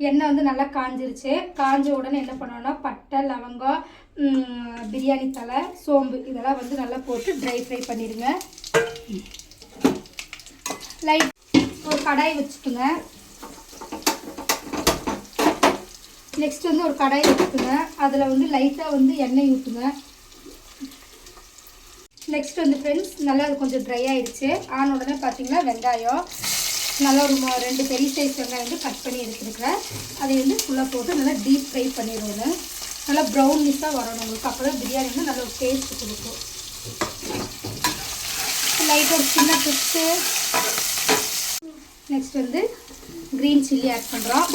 எண்ணெய் வந்து நல்லா காஞ்சிருச்சு. காஞ்ச உடனே என்ன பண்ணோன்னா பட்டை, லவங்கம், பிரியாணி தலை, சோம்பு இதெல்லாம் வந்து நல்லா போட்டு ட்ரை ஃப்ரை பண்ணிடுங்க. லைட் ஒரு கடாய் வச்சுக்குங்க. நெக்ஸ்ட் வந்து ஒரு கடாய் வச்சுக்குங்க. அதில் வந்து லைட்டாக வந்து எண்ணெய் ஊற்றுங்க. நெக்ஸ்ட் வந்து ஃப்ரெண்ட்ஸ் நல்லா அது கொஞ்சம் ட்ரை ஆகிடுச்சு. ஆன உடனே பார்த்தீங்கன்னா வெங்காயம் நல்லா ஒரு 2 பெரிய சைஸ் வெங்காயம் வந்து கட் பண்ணி எடுத்துருக்கிறேன். அதை வந்து ஃபுல்லாக போட்டு நல்லா டீப் ஃப்ரை பண்ணிடுவோம். நல்லா ப்ரௌனிஷாக வரணும் உங்களுக்கு. அப்போ தான் பிரியாணி வந்து நல்ல ஒரு டேஸ்ட்டு கொடுக்கும். லைட்டாக ஒரு சின்ன டிப்ஸு. நெக்ஸ்ட் வந்து க்ரீன் சில்லி ஆட் பண்ணுறோம்.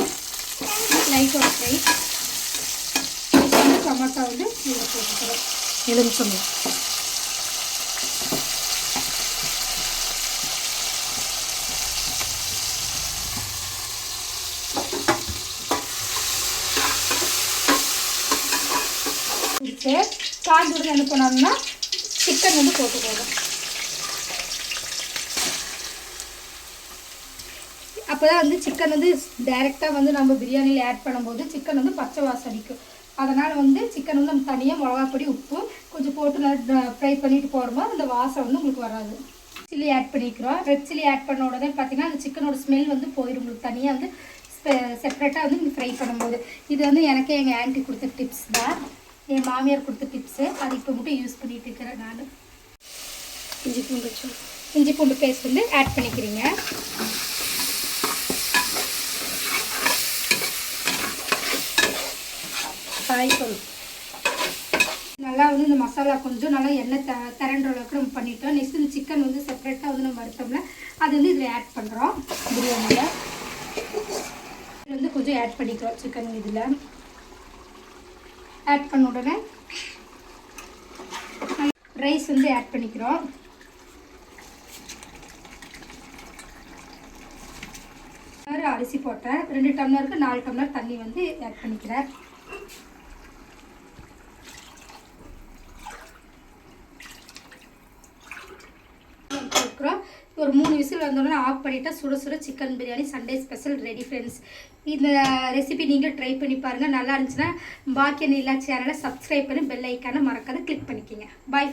லைட்டாக ஒரு ஃப்ரை. நெக்ஸ்ட் வந்து டொமேட்டோ வந்து இதில் போட்டுக்கிறோம். எலுமிச்சம்பழம். காஞ்சுடன் என்ன பண்ணோம்னா சிக்கன் வந்து போட்டுக்கோங்க. அப்போ தான் வந்து சிக்கன் வந்து டைரெக்டாக வந்து நம்ம பிரியாணியில் ஆட் பண்ணும்போது சிக்கன் வந்து பச்சை வாசம் அடிக்கும். அதனால் வந்து சிக்கன் வந்து நம்ம தனியாக மிளகாப்பொடி, உப்பு கொஞ்சம் போட்டு நல்லா ஃப்ரை பண்ணிட்டு போடும்போது அந்த வாசம் வந்து உங்களுக்கு வராது. சில்லி ஆட் பண்ணிக்கிறோம். ரெட் சில்லி ஆட் பண்ண உடனே பார்த்தீங்கன்னா அந்த சிக்கனோட ஸ்மெல் வந்து போயிடும் உங்களுக்கு. தனியாக வந்து செப்பரேட்டாக வந்து நீங்கள் ஃப்ரை பண்ணும்போது. இது வந்து எனக்கே எங்கள் ஆன்ட்டி கொடுத்த டிப்ஸ் தான். என் மாமியார் கொடுத்த டிப்ஸு. அது இப்போ மட்டும் யூஸ் பண்ணிகிட்டு இருக்கிறேன் நான். இஞ்சி பூண்டு பேஸ்ட் வந்து ஆட் பண்ணிக்கிறீங்க. நல்லா வந்து இந்த மசாலா கொஞ்சம் நல்லா எண்ணெய் திரண்டுற அளவுக்கு நம்ம பண்ணிட்டோம். நெக்ஸ்ட் இந்த சிக்கன் வந்து செப்பரேட்டாக வந்து நம்ம வறுத்தோம்ல அது வந்து இதில் ஆட் பண்ணுறோம். பிரியாணியில் இது வந்து கொஞ்சம் ஆட் பண்ணிக்கிறோம். சிக்கன் இதில் ஆட் பண்ண உடனே ரைஸ் வந்து ஆட் பண்ணிக்கிறோம். அரிசி போட்டேன். 2 டம்ளருக்கு 4 டம்ளர் தண்ணி வந்து ஆட் பண்ணிக்கிறேன். ஒரு 3 விசில் வந்தோடனே ஆஃப் பண்ணிவிட்டு சுட சுட chicken biryani Sunday special ready friends. இந்த ரெசிபி நீங்கள் ட்ரை பண்ணி பாருங்கள். நல்லா இருந்துச்சுன்னா பாக்கிய நீலா சேனலை சப்ஸ்கிரைப் பண்ணி பெல் ஐக்கானை மறக்காத கிளிக் பண்ணிக்கோங்க. பாய்.